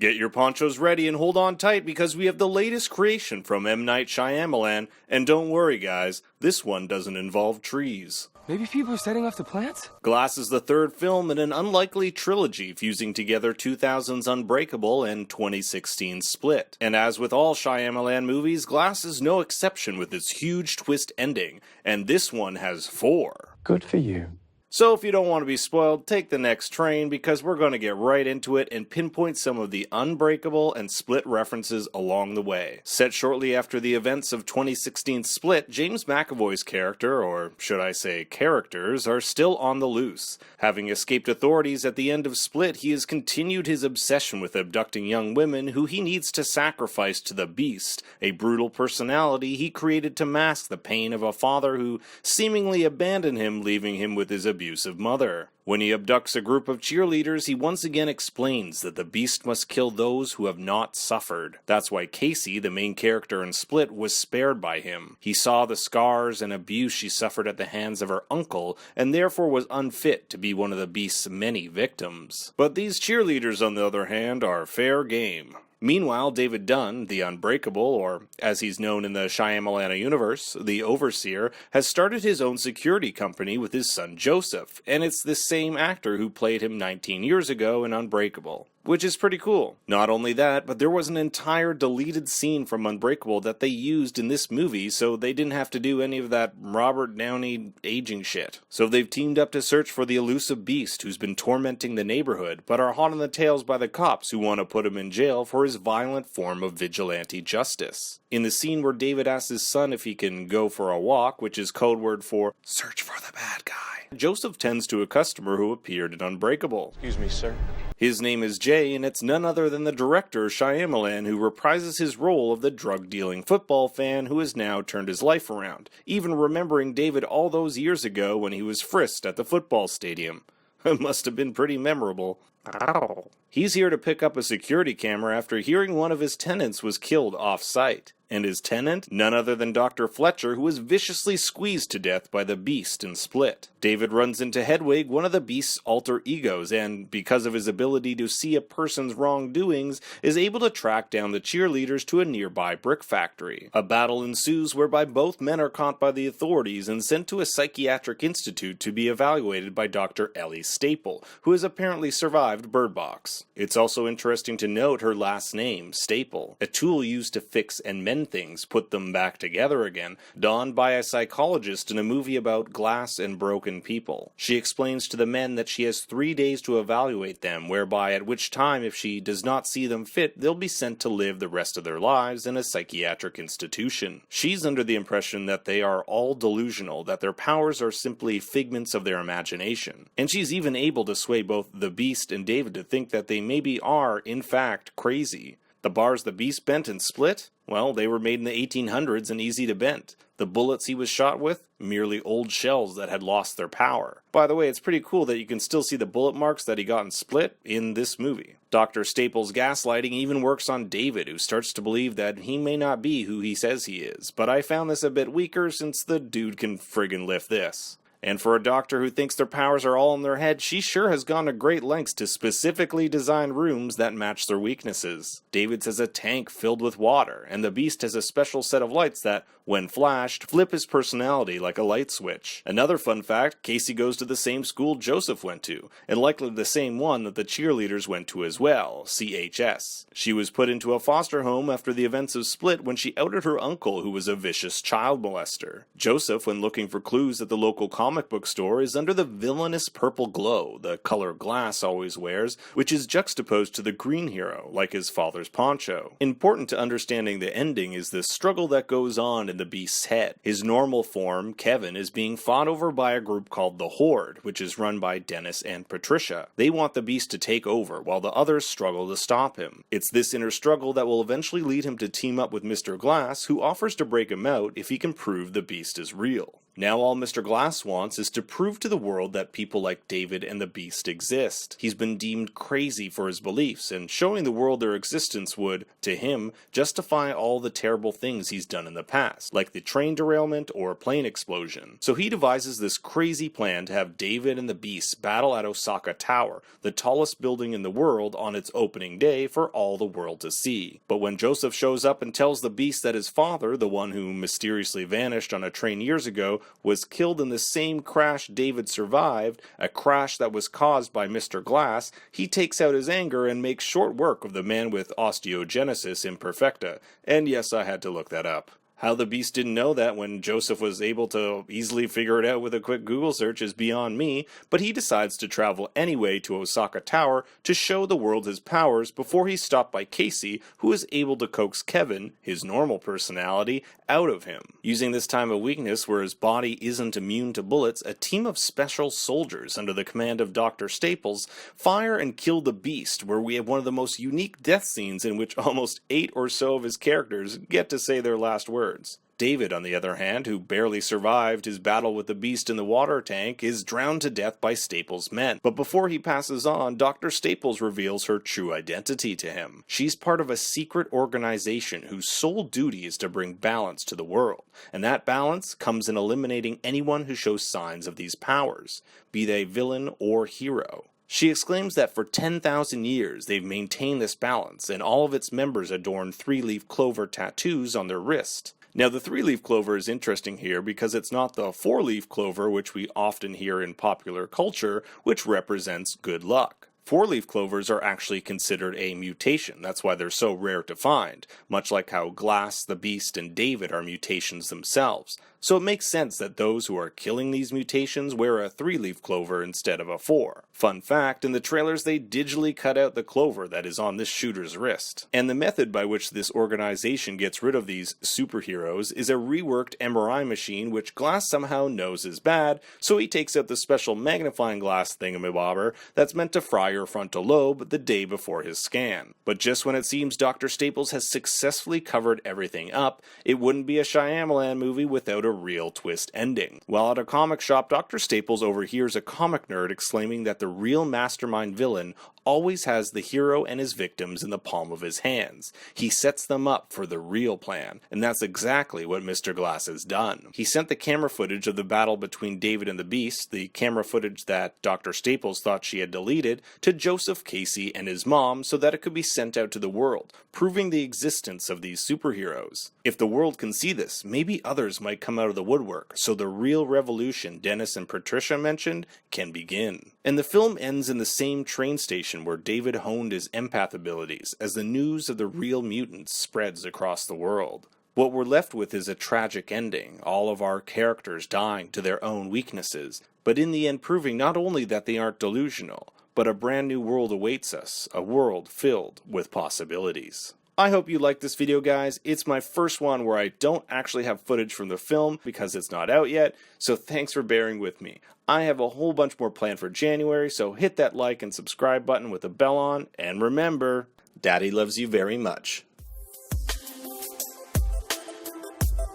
Get your ponchos ready and hold on tight because we have the latest creation from M. Night Shyamalan, and don't worry guys, this one doesn't involve trees. Maybe people are setting off the plants? Glass is the third film in an unlikely trilogy fusing together 2000's Unbreakable and 2016's Split. And as with all Shyamalan movies, Glass is no exception with its huge twist ending, and this one has 4. Good for you. So if you don't want to be spoiled, take the next train because we're going to get right into it and pinpoint some of the Unbreakable and Split references along the way. Set shortly after the events of 2016's Split, James McAvoy's character, or should I say characters, are still on the loose. Having escaped authorities at the end of Split, he has continued his obsession with abducting young women who he needs to sacrifice to the Beast, a brutal personality he created to mask the pain of a father who seemingly abandoned him, leaving him with his abusive mother. When he abducts a group of cheerleaders, he once again explains that the Beast must kill those who have not suffered. That's why Casey, the main character in Split, was spared by him. He saw the scars and abuse she suffered at the hands of her uncle, and therefore was unfit to be one of the Beast's many victims. But these cheerleaders, on the other hand, are fair game. Meanwhile, David Dunn, the Unbreakable, or as he's known in the Shyamalan universe, the Overseer, has started his own security company with his son Joseph, and it's the same actor who played him 19 years ago in Unbreakable. Which is pretty cool. Not only that, but there was an entire deleted scene from Unbreakable that they used in this movie, so they didn't have to do any of that Robert Downey aging shit. So they've teamed up to search for the elusive Beast who's been tormenting the neighborhood, but are hot on the tails by the cops who want to put him in jail for his violent form of vigilante justice. In the scene where David asks his son if he can go for a walk, which is code word for search for the bad guy, Joseph tends to a customer who appeared in Unbreakable. Excuse me, sir. His name is Jay, and it's none other than the director Shyamalan, who reprises his role of the drug-dealing football fan who has now turned his life around, even remembering David all those years ago when he was frisked at the football stadium. It must have been pretty memorable. Ow. He's here to pick up a security camera after hearing one of his tenants was killed off-site. And his tenant? None other than Dr. Fletcher, who was viciously squeezed to death by the Beast in Split. David runs into Hedwig, one of the Beast's alter egos, and because of his ability to see a person's wrongdoings, is able to track down the cheerleaders to a nearby brick factory. A battle ensues whereby both men are caught by the authorities and sent to a psychiatric institute to be evaluated by Dr. Ellie Staple, who has apparently survived Bird Box. It's also interesting to note her last name, Staple, a tool used to fix and mend things, put them back together again, donned by a psychologist in a movie about glass and broken people. She explains to the men that she has 3 days to evaluate them, whereby at which time if she does not see them fit, they'll be sent to live the rest of their lives in a psychiatric institution. She's under the impression that they are all delusional, that their powers are simply figments of their imagination. And she's even able to sway both the Beast and David to think that they maybe are, in fact, crazy. The bars the Beast bent and Split? Well, they were made in the 1800s and easy to bend. The bullets he was shot with? Merely old shells that had lost their power. By the way, it's pretty cool that you can still see the bullet marks that he got in Split in this movie. Dr. Staple's gaslighting even works on David, who starts to believe that he may not be who he says he is, but I found this a bit weaker since the dude can friggin' lift this. And for a doctor who thinks their powers are all in their head, she sure has gone to great lengths to specifically design rooms that match their weaknesses. David's has a tank filled with water, and the Beast has a special set of lights that, when flashed, flip his personality like a light switch. Another fun fact, Casey goes to the same school Joseph went to, and likely the same one that the cheerleaders went to as well, CHS. She was put into a foster home after the events of Split when she outed her uncle who was a vicious child molester. Joseph, when looking for clues at the local comic book store, is under the villainous purple glow, the color Glass always wears, which is juxtaposed to the green hero, like his father's poncho. Important to understanding the ending is the struggle that goes on in the Beast's head. His normal form, Kevin, is being fought over by a group called the Horde, which is run by Dennis and Patricia. They want the Beast to take over, while the others struggle to stop him. It's this inner struggle that will eventually lead him to team up with Mr. Glass, who offers to break him out if he can prove the Beast is real. Now all Mr. Glass wants is to prove to the world that people like David and the Beast exist. He's been deemed crazy for his beliefs, and showing the world their existence would, to him, justify all the terrible things he's done in the past, like the train derailment or plane explosion. So he devises this crazy plan to have David and the Beast battle at Osaka Tower, the tallest building in the world, on its opening day for all the world to see. But when Joseph shows up and tells the Beast that his father, the one who mysteriously vanished on a train years ago, was killed in the same crash David survived, a crash that was caused by Mr. Glass, he takes out his anger and makes short work of the man with osteogenesis imperfecta. And yes, I had to look that up. How the Beast didn't know that when Joseph was able to easily figure it out with a quick Google search is beyond me, but he decides to travel anyway to Osaka Tower to show the world his powers before he's stopped by Casey, who is able to coax Kevin, his normal personality, out of him. Using this time of weakness where his body isn't immune to bullets, a team of special soldiers under the command of Dr. Staples fire and kill the Beast, where we have one of the most unique death scenes in which almost 8 or so of his characters get to say their last words. David, on the other hand, who barely survived his battle with the Beast in the water tank, is drowned to death by Staples' men. But before he passes on, Dr. Staples reveals her true identity to him. She's part of a secret organization whose sole duty is to bring balance to the world, and that balance comes in eliminating anyone who shows signs of these powers, be they villain or hero. She exclaims that for 10,000 years they've maintained this balance, and all of its members adorn 3-leaf clover tattoos on their wrist. Now, the 3-leaf clover is interesting here because it's not the 4-leaf clover which we often hear in popular culture, which represents good luck. 4-leaf clovers are actually considered a mutation. That's why they're so rare to find, much like how Glass, the Beast, and David are mutations themselves. So it makes sense that those who are killing these mutations wear a 3-leaf clover instead of a 4. Fun fact, in the trailers they digitally cut out the clover that is on this shooter's wrist. And the method by which this organization gets rid of these superheroes is a reworked MRI machine which Glass somehow knows is bad, so he takes out the special magnifying glass thingamabobber that's meant to fry your frontal lobe the day before his scan. But just when it seems Dr. Staples has successfully covered everything up, it wouldn't be a Shyamalan movie without a real twist ending. While at a comic shop, Dr. Staples overhears a comic nerd exclaiming that the real mastermind villain always has the hero and his victims in the palm of his hands. He sets them up for the real plan, and that's exactly what Mr. Glass has done. He sent the camera footage of the battle between David and the Beast, the camera footage that Dr. Staples thought she had deleted, to Joseph, Casey, and his mom so that it could be sent out to the world, proving the existence of these superheroes. If the world can see this, maybe others might come out of the woodwork, so the real revolution Dennis and Patricia mentioned can begin. And the film ends in the same train station where David honed his empath abilities as the news of the real mutants spreads across the world. What we're left with is a tragic ending, all of our characters dying to their own weaknesses, but in the end proving not only that they aren't delusional, but a brand new world awaits us, a world filled with possibilities. I hope you liked this video, guys. It's my first one where I don't actually have footage from the film because it's not out yet, so thanks for bearing with me. I have a whole bunch more planned for January, so hit that like and subscribe button with the bell on, and remember, Daddy loves you very much.